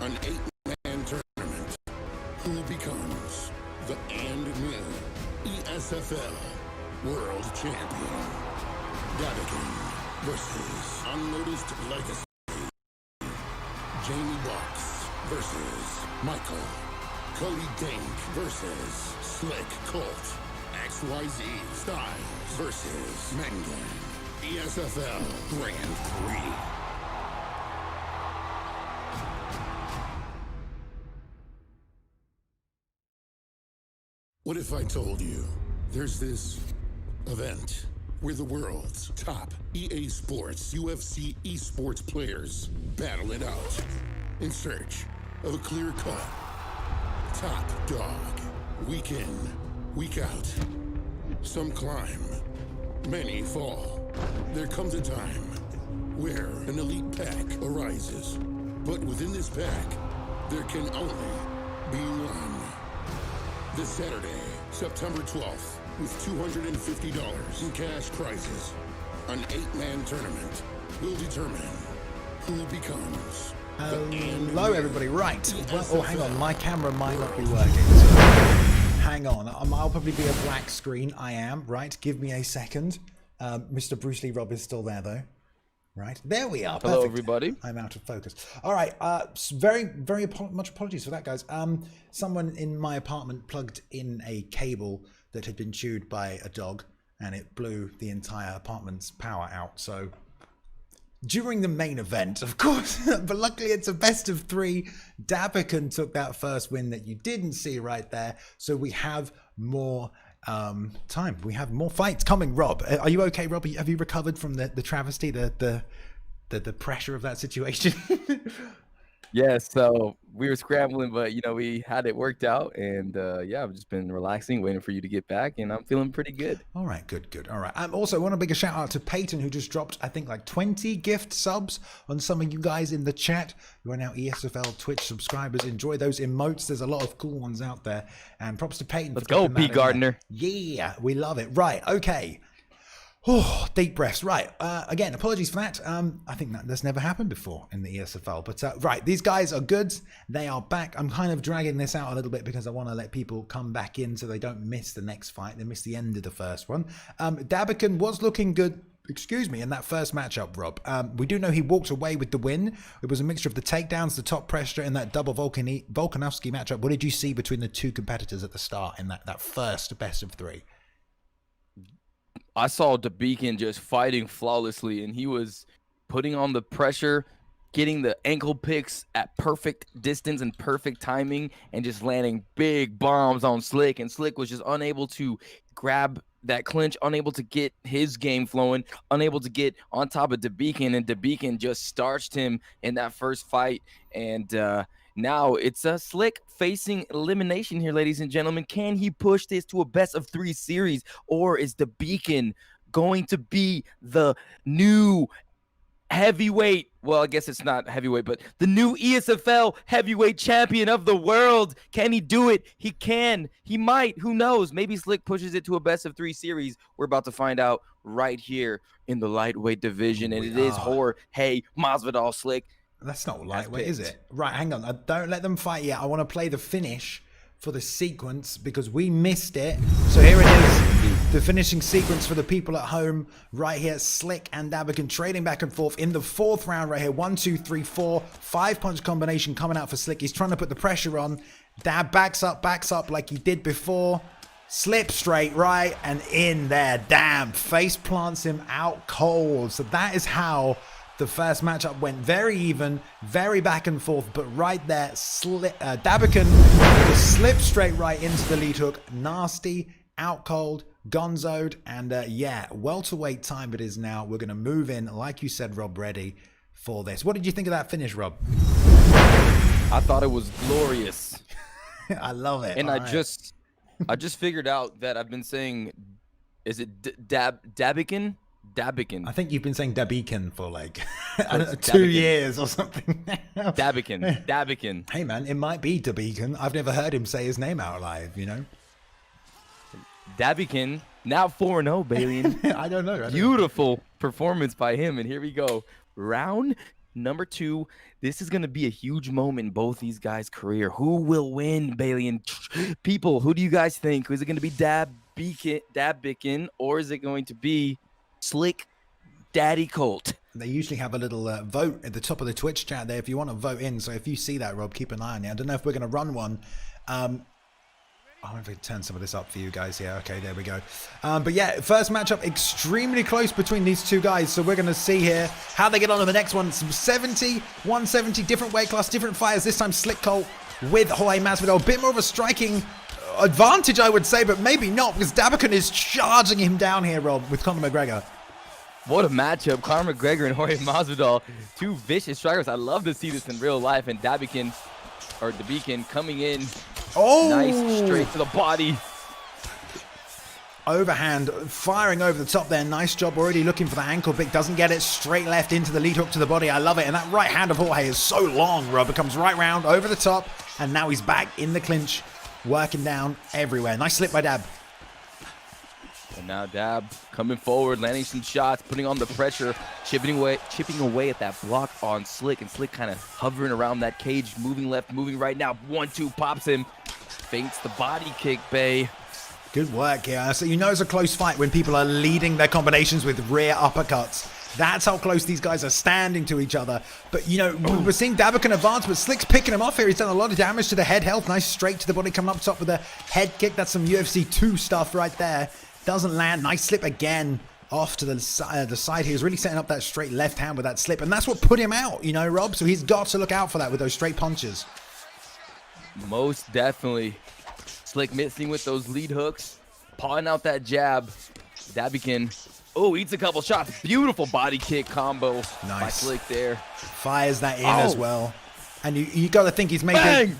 An 8-man tournament. Who becomes the new ESFL World Champion? Davikin versus Unnoticed Legacy. Jamie Bucks versus Michael. Cody Dink versus Slick Colt. XYZ Styles versus Mengan. ESFL Grand Prix. What if I told you there's this event where the world's top EA Sports UFC esports players battle it out in search of a clear-cut top dog? Week in, week out. Some climb, many fall. There comes a time where an elite pack arises. But within this pack, there can only be one. This Saturday, September 12th, with $250 in cash prizes, an 8-man tournament will determine who becomes Hello everybody, right. Well, oh, hang on, my camera might not be working. So hang on, I'll probably be a black screen. I am, right? Give me a second. Mr. Bruce Lee Rob is still there though. Right, there we are. Hello, perfect. everybody. I'm out of focus. All right, very much apologies for that, guys. Someone in my apartment plugged in a cable that had been chewed by a dog, and it blew the entire apartment's power out. So during the main event, of course, but luckily it's a best of 3. Dabican took that first win that you didn't see right there. So we have more time. We have more fights coming. Rob, are you okay? Rob, have you recovered from the travesty, the pressure of that situation? Yeah, so we were scrambling, but we had it worked out, and yeah, I've just been relaxing, waiting for you to get back, and I'm feeling pretty good. All right, good. All right. Also, I want to big a shout out to Peyton, who just dropped, I think, like 20 gift subs on some of you guys in the chat who are now ESFL Twitch subscribers. Enjoy those emotes. There's a lot of cool ones out there, and props to Peyton. Let's go, P. Gardner. Yeah, we love it. Right, okay. Oh, deep breaths. Right. Again, apologies for that. I think that's never happened before in the ESFL. But right, these guys are good. They are back. I'm kind of dragging this out a little bit because I want to let people come back in so they don't miss the next fight. They miss the end of the first one. Dabican was looking good, in that first matchup, Rob. We do know he walked away with the win. It was a mixture of the takedowns, the top pressure, and that double Volkanovski matchup. What did you see between the two competitors at the start in that first best of 3? I saw Dabican just fighting flawlessly, and he was putting on the pressure, getting the ankle picks at perfect distance and perfect timing, and just landing big bombs on Slick. And Slick was just unable to grab that clinch, unable to get his game flowing, unable to get on top of Dabican, and Dabican just starched him in that first fight. And now it's a Slick facing elimination here, ladies and gentlemen. Can he push this to a best of 3 series, or is Dabican going to be the new heavyweight? Well, I guess it's not heavyweight, but the new ESFL heavyweight champion of the world. Can he do it? He can. He might. Who knows? Maybe Slick pushes it to a best of 3 series. We're about to find out right here in the lightweight division, and it is Jorge Masvidal Slick. That's not lightweight, is it? Right, hang on. Don't let them fight yet. I want to play the finish for the sequence because we missed it. So here it is, the finishing sequence for the people at home right here. Slick and Dabican trading back and forth in the 4th round right here. 1, 2, 3, 4. 5-punch combination coming out for Slick. He's trying to put the pressure on. Dab backs up like he did before. Slip straight, right, and in there. Damn, face plants him out cold. So that is how the first matchup went. Very even, very back and forth, but right there, Dabican just slipped straight right into the lead hook. Nasty, out cold, gonzoed, and yeah, welterweight time it is now. We're going to move in, like you said, Rob, ready for this. What did you think of that finish, Rob? I thought it was glorious. I love it. And I just figured out that I've been saying, is it Dabican? Dabican. I think you've been saying Dabican for like 2 years or something. Dabican. Hey man, it might be Dabican. I've never heard him say his name out live, Dabican, now 4-0, Bailey. I don't know. Beautiful performance by him. And here we go. Round Number 2, this is going to be a huge moment in both these guys' career. Who will win, Bailey? And people, who do you guys think? Is it going to be Dabikin, or is it going to be Slick Daddy Colt? They usually have a little vote at the top of the Twitch chat there if you want to vote in. So if you see that, Rob, keep an eye on it. I don't know if we're going to run one. I wonder if we turn some of this up for you guys here. Okay, there we go. But yeah, first matchup extremely close between these two guys. So we're going to see here how they get on to the next one. Some 70, 170, different weight class, different fighters. This time Slick Colt with Jorge Masvidal. A bit more of a striking advantage, I would say, but maybe not, because Dabikin is charging him down here, Rob, with Conor McGregor. What a matchup. Conor McGregor and Jorge Masvidal, 2 vicious strikers. I love to see this in real life. And Dabikin coming in. Oh, nice, straight to the body. Overhand, firing over the top there. Nice job already looking for the ankle pick. Doesn't get it. Straight left into the lead hook to the body. I love it. And that right hand of Jorge is so long, Rob. It comes right round over the top. And now he's back in the clinch, working down everywhere. Nice slip by Dab. And now Dab coming forward, landing some shots, putting on the pressure, chipping away at that block on Slick. And Slick kind of hovering around that cage, moving left, moving right. Now 1-2 pops him. Feints the body kick, Bay. Good work here. So you know it's a close fight when people are leading their combinations with rear uppercuts. That's how close these guys are standing to each other. But, you know, we're seeing Dabikin advance, but Slick's picking him off here. He's done a lot of damage to the head health. Nice straight to the body, coming up top with a head kick. That's some UFC 2 stuff right there. Doesn't land. Nice slip again off to the side. He was really setting up that straight left hand with that slip. And that's what put him out, you know, Rob. So he's got to look out for that with those straight punches. Most definitely. Slick missing with those lead hooks. Pawing out that jab. Dabikin, eats a couple shots. Beautiful body kick combo. Nice. By Slick there. Fires that in as well. And you got to think he's made Bang!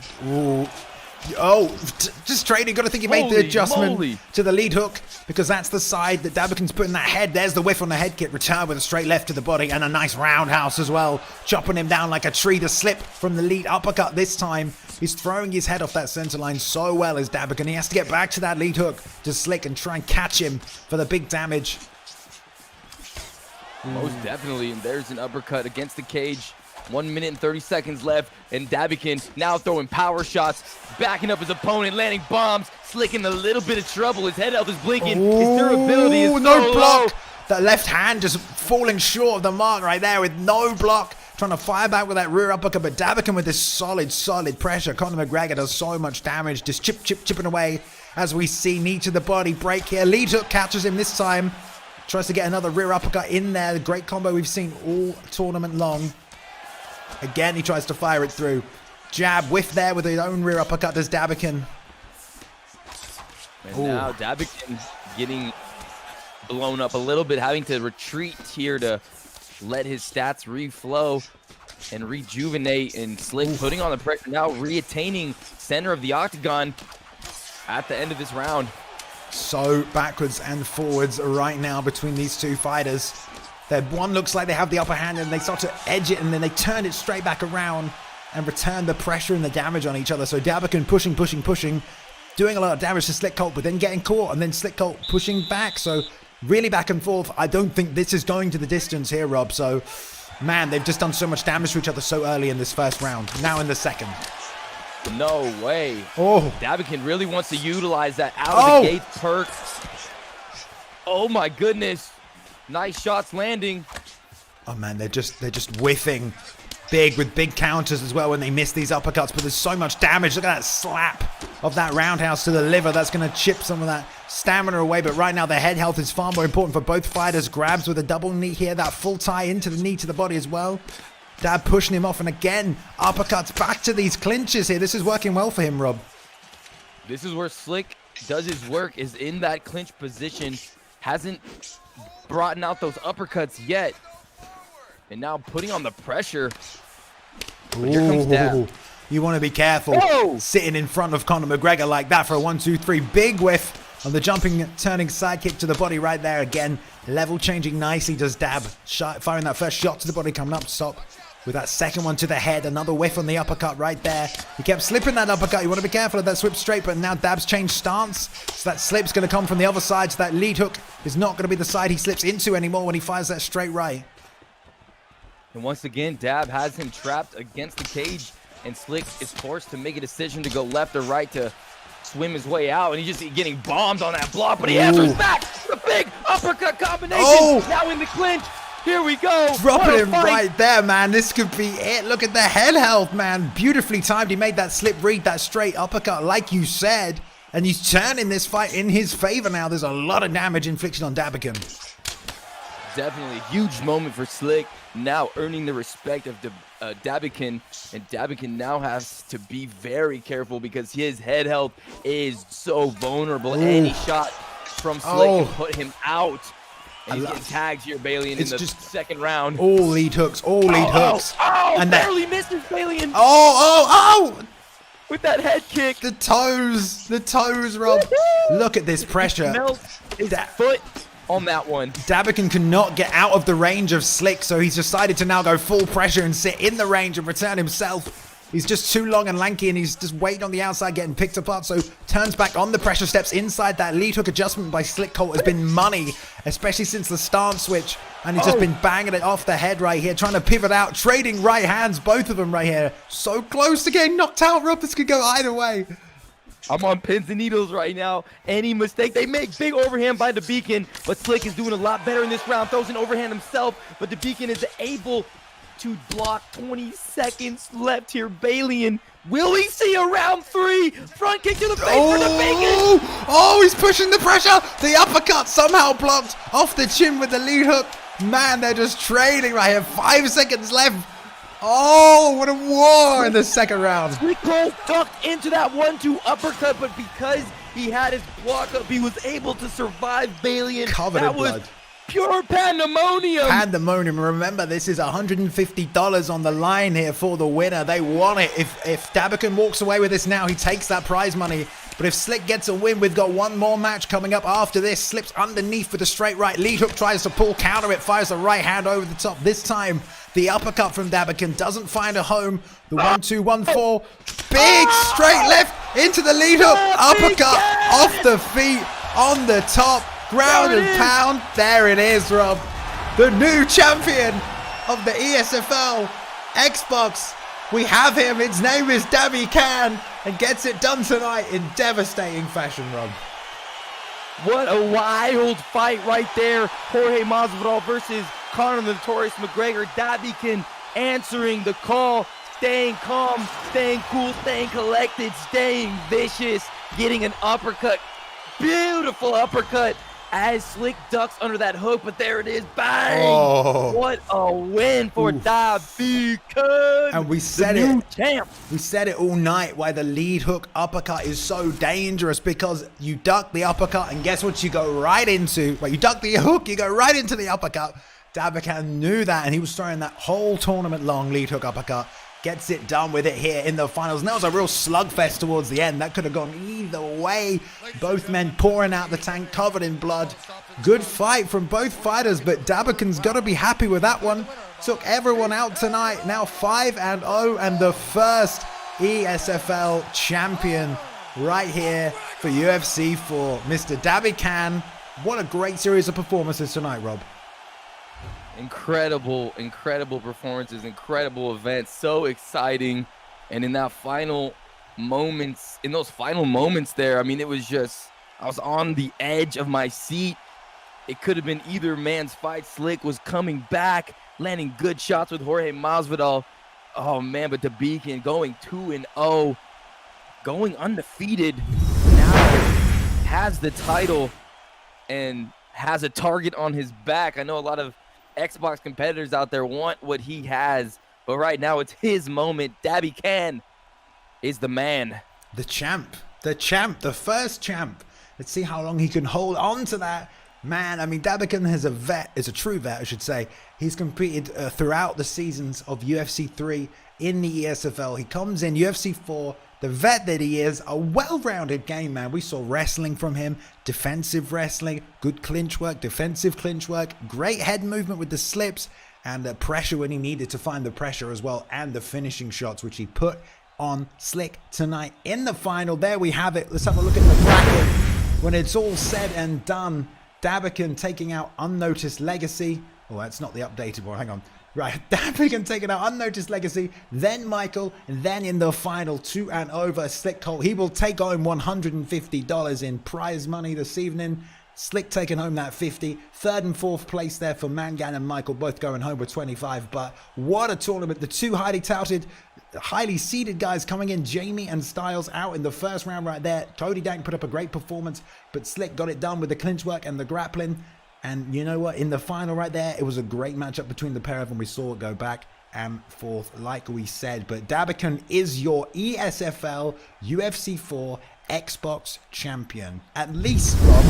Just straight. You got to think he made the adjustment to the lead hook, because that's the side that Dabikin's putting that head. There's the whiff on the head kick. Return with a straight left to the body and a nice roundhouse as well, chopping him down like a tree. The slip from the lead uppercut this time. He's throwing his head off that center line so well as Dabikin. He has to get back to that lead hook to Slick and try and catch him for the big damage. Most definitely. And there's an uppercut against the cage. 1 minute and 30 seconds left, and Dabikin now throwing power shots, backing up his opponent, landing bombs. Slick in a little bit of trouble. His head health is blinking. His durability is no block. low. That left hand just falling short of the mark right there with no block. Trying to fire back with that rear uppercut, but Dabikin with this solid pressure. Conor McGregor does so much damage, just chipping away. As we see, knee to the body, break here. Lead hook catches him this time. Tries to get another rear uppercut in there. The great combo we've seen all tournament long. Again, he tries to fire it through. Jab, whiff there with his own rear uppercut does Dabikin. And now Dabikin getting blown up a little bit, having to retreat here to let his stats reflow and rejuvenate. And Slick putting on the pressure, now reattaining center of the octagon at the end of this round. So backwards and forwards right now between these two fighters. One looks like they have the upper hand and they start to edge it, and then they turn it straight back around and return the pressure and the damage on each other. So Dabikin pushing, doing a lot of damage to Slick Colt, but then getting caught, and then Slick Colt pushing back. So really back and forth. I don't think this is going to the distance here, Rob. So, man, they've just done so much damage to each other so early in this first round. Now in the second. No way. Dabikin really wants to utilize that out of the gate perk. Oh my goodness. Nice shots landing. Oh man, they're just whiffing big with big counters as well when they miss these uppercuts, but there's so much damage. Look at that slap of that roundhouse to the liver. That's going to chip some of that stamina away, but right now the head health is far more important for both fighters. Grabs with a double knee here, that full tie into the knee to the body as well. Dab pushing him off, and again, uppercuts back to these clinches here. This is working well for him, Rob. This is where Slick does his work, is in that clinch position. Hasn't brought out those uppercuts yet. And now putting on the pressure. But here comes Dab. You want to be careful sitting in front of Conor McGregor like that for a 1-2-3. Big whiff on the jumping, turning side kick to the body right there. Again, level changing nicely does Dab. Firing that first shot to the body, coming up top with that second one to the head. Another whiff on the uppercut right there. He kept slipping that uppercut. You want to be careful of that swip straight, but now Dab's changed stance. So that slip's going to come from the other side. So that lead hook is not going to be the side he slips into anymore when he fires that straight right. And once again, Dab has him trapped against the cage, and Slick is forced to make a decision to go left or right to swim his way out, and he's just getting bombed on that block, but he answers back. The big uppercut combination. Now in the clinch. Here we go. Dropping him right there, man. This could be it. Look at the head health, man. Beautifully timed. He made that slip read, that straight uppercut, like you said. And he's turning this fight in his favor now. There's a lot of damage infliction on Dabican. Definitely a huge moment for Slick. Now earning the respect of Dabican. And Dabican now has to be very careful because his head health is so vulnerable. Any shot from Slick can put him out. And he's getting tagged here, Balian, in the second round. All lead hooks, all lead hooks. And barely misses Balian. With that head kick. The toes, Rob. Look at this pressure. Melts his foot on that one. Dabican cannot get out of the range of Slick, so he's decided to now go full pressure and sit in the range and return himself. He's just too long and lanky, and he's just waiting on the outside, getting picked apart. So turns back on the pressure, steps inside. That lead hook adjustment by Slick Colt has been money, especially since the stance switch. And he's just been banging it off the head right here, trying to pivot out, trading right hands, both of them right here. So close to getting knocked out, Rob. This could go either way. I'm on pins and needles right now. Any mistake, they make big overhand by the Beacon, but Slick is doing a lot better in this round. Throws an overhand himself, but the Beacon is able to block. 20 seconds left here. Balian, will we see a round 3? Front kick to the face for the Beacon. He's pushing the pressure. The uppercut somehow blocked off the chin with the lead hook. Man, they're just trading right here. 5 seconds left. What a war in the second round. Slick Colt ducked into that 1-2 uppercut, but because he had his block up, he was able to survive Balian. Covered in blood. Pure pandemonium. Pandemonium. Remember, this is $150 on the line here for the winner. They want it. If Dabican walks away with this now, he takes that prize money. But if Slick gets a win, we've got one more match coming up after this. Slips underneath with a straight right. Lead hook tries to pull, counter it, fires the right hand over the top. This time, the uppercut from Dabican doesn't find a home. The 1-2, 1-4. Big straight left into the lead hook. Uppercut off the feet on the top. Ground and pound. There it is, Rob. The new champion of the ESFL Xbox. We have him. His name is Dabby Can, and gets it done tonight in devastating fashion, Rob. What a wild fight right there. Jorge Masvidal versus Conor the Notorious McGregor. Dabby Can answering the call, staying calm, staying cool, staying collected, staying vicious, getting an uppercut. Beautiful uppercut as Slick ducks under that hook, but there it is. Bang! What a win for Dabby Can. And we said We said it all night why the lead hook uppercut is so dangerous, because you duck the uppercut and guess what you go right into? Well, you duck the hook, you go right into the uppercut. Dabby Can knew that, and he was throwing that whole tournament long lead hook uppercut. Gets it done with it here in the finals. And that was a real slugfest towards the end. That could have gone either way. Both men pouring out the tank, covered in blood. Good fight from both fighters, but Dabican's got to be happy with that one. Took everyone out tonight. Now 5-0, and the first ESFL champion right here for UFC for Mr. Dabby Can. What a great series of performances tonight, Rob. Incredible performances, incredible events, so exciting. And in that final moments, in those final moments there, I mean, it was just, I was on the edge of my seat. It could have been either man's fight. Slick was coming back, landing good shots with Jorge Masvidal. Oh man, but the Beacon going 2-0, going undefeated, now has the title and has a target on his back. I know a lot of Xbox competitors out there want what he has, but right now it's his moment. Dabby Can is the man. The champ, the first champ. Let's see how long he can hold on to that. Man, I mean, Dabby Can is a true vet, I should say. He's competed throughout the seasons of UFC 3 in the ESFL. He comes in UFC 4, the vet that he is, a well-rounded game, man. We saw wrestling from him, defensive wrestling, good clinch work, defensive clinch work, great head movement with the slips, and pressure when he needed to find the pressure as well, and the finishing shots, which he put on Slick tonight in the final. There we have it. Let's have a look at the bracket. When it's all said and done, Dabby Can taking out Unnoticed Legacy. Oh, that's not the updated one. Hang on. Right, Dabican taking out Unnoticed Legacy, then Michael, and then in the final 2 and over, Slick Colt. He will take home $150 in prize money this evening. Slick taking home that 50. Third and fourth place there for Mangan and Michael, both going home with 25. But what a tournament. The two highly touted, highly seeded guys coming in, Jamie and Styles, out in the first round right there. Cody Dank put up a great performance, but Slick got it done with the clinch work and the grappling. And you know what? In the final right there, it was a great matchup between the pair of them. We saw it go back and forth, like we said. But Dabican is your ESFL UFC 4 Xbox champion. At least, Rob,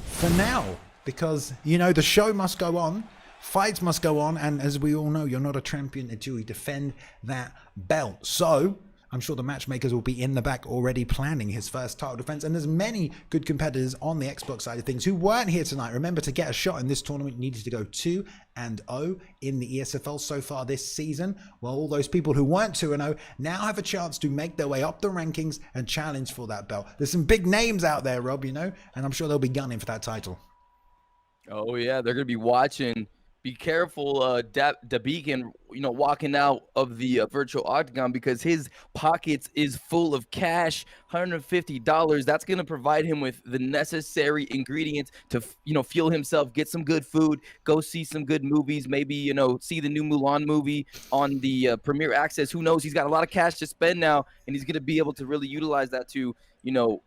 for now. Because, you know, the show must go on. Fights must go on. And as we all know, you're not a champion until you defend that belt. So I'm sure the matchmakers will be in the back already planning his first title defense. And there's many good competitors on the Xbox side of things who weren't here tonight. Remember, to get a shot in this tournament, you needed to go 2-0 in the ESFL so far this season. Well, all those people who weren't 2-0 now have a chance to make their way up the rankings and challenge for that belt. There's some big names out there, Rob, you know, and I'm sure they'll be gunning for that title. Oh, yeah, they're going to be watching. Be careful, Dabican, you know, walking out of the virtual octagon, because his pockets is full of cash, $150. That's going to provide him with the necessary ingredients to, you know, fuel himself, get some good food, go see some good movies, maybe, you know, see the new Mulan movie on the Premier Access. Who knows? He's got a lot of cash to spend now, and he's going to be able to really utilize that to, you know,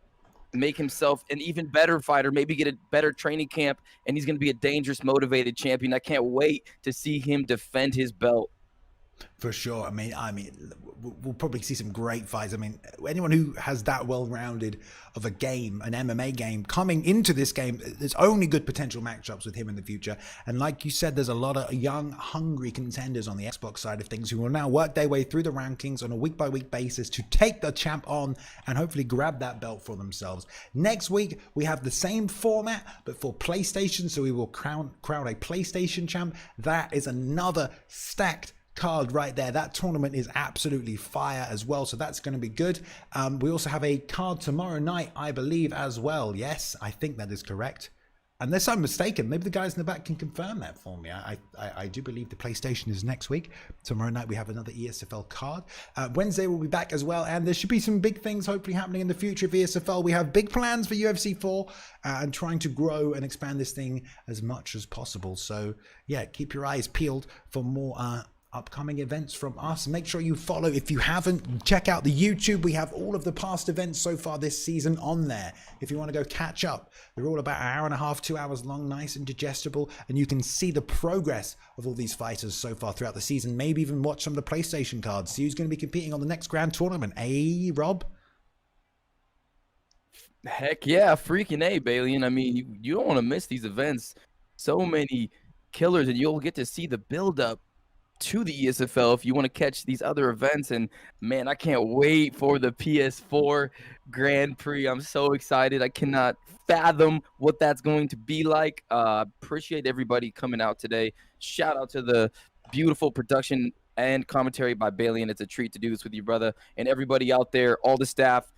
make himself an even better fighter, maybe get a better training camp, and he's going to be a dangerous, motivated champion. I can't wait to see him defend his belt. For sure. I mean, we'll probably see some great fights. I mean, anyone who has that well-rounded of a game, an MMA game, coming into this game, there's only good potential matchups with him in the future. And like you said, there's a lot of young, hungry contenders on the Xbox side of things who will now work their way through the rankings on a week-by-week basis to take the champ on and hopefully grab that belt for themselves. Next week, we have the same format, but for PlayStation. So we will crown a PlayStation champ. That is another stacked card right there. That tournament is absolutely fire as well, so that's going to be good. We also have a card tomorrow night, I believe, as well. Yes, I think that is correct, unless I'm mistaken. Maybe the guys in the back can confirm that for me. I do believe the PlayStation is next week. Tomorrow night we have another ESFL card. Wednesday we'll be back as well, and there should be some big things hopefully happening in the future of ESFL. We have big plans for UFC 4 and trying to grow and expand this thing as much as possible. So yeah, keep your eyes peeled for more upcoming events from us. Make sure you follow. If you haven't, check out the YouTube. We have all of the past events so far this season on there. If you want to go catch up, they're all about an hour and a half, 2 hours long, nice and digestible, and you can see the progress of all these fighters so far throughout the season. Maybe even watch some of the PlayStation cards, see who's going to be competing on the next grand tournament. Rob? Heck yeah, freaking A, Balian. I mean, you don't want to miss these events. So many killers, and you'll get to see the build-up to the ESFL if you want to catch these other events. And man, I can't wait for the PS4 Grand Prix. I'm so excited. I cannot fathom what that's going to be like. Appreciate everybody coming out today. Shout out to the beautiful production and commentary by Balian. It's a treat to do this with you, brother, and everybody out there, all the staff.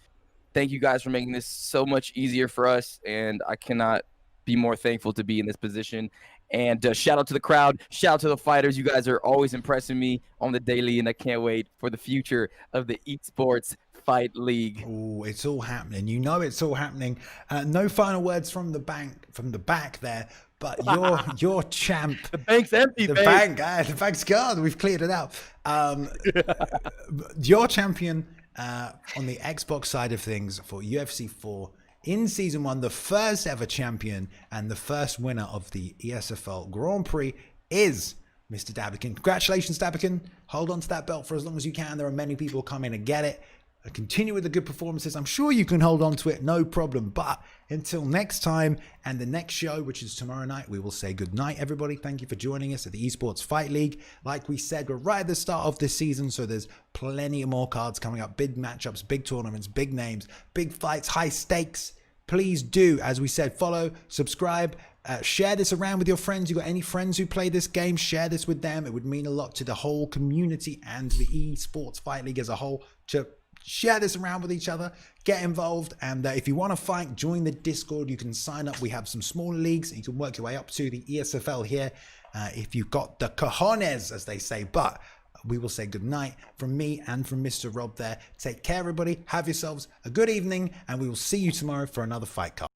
Thank you guys for making this so much easier for us, and I cannot be more thankful to be in this position. And shout out to the crowd, shout out to the fighters. You guys are always impressing me on the daily, and I can't wait for the future of the Esports Fight League. Oh, it's all happening. You know it's all happening. No final words from the back there, but your champ. The bank's empty. The bank's gone. We've cleared it out. Your champion on the Xbox side of things for UFC 4. In Season 1, the first ever champion and the first winner of the ESFL Grand Prix is Mr. Dabican. Congratulations, Dabican. Hold on to that belt for as long as you can. There are many people coming to get it. Continue with the good performances. I'm sure you can hold on to it, no problem. But until next time and the next show, which is tomorrow night, we will say good night, everybody. Thank you for joining us at the Esports Fight League. Like we said, we're right at the start of this season, so there's plenty of more cards coming up. Big matchups, big tournaments, big names, big fights, high stakes. Please do, as we said, follow, subscribe, share this around with your friends. You got any friends who play this game, share this with them. It would mean a lot to the whole community and the Esports Fight League as a whole to share this around with each other, get involved. And if you want to fight, join the Discord. You can sign up. We have some smaller leagues. You can work your way up to the ESFL here. if you've got the cojones, as they say. But we will say good night from me and from Mr. Rob there. Take care, everybody. Have yourselves a good evening, and we will see you tomorrow for another fight card.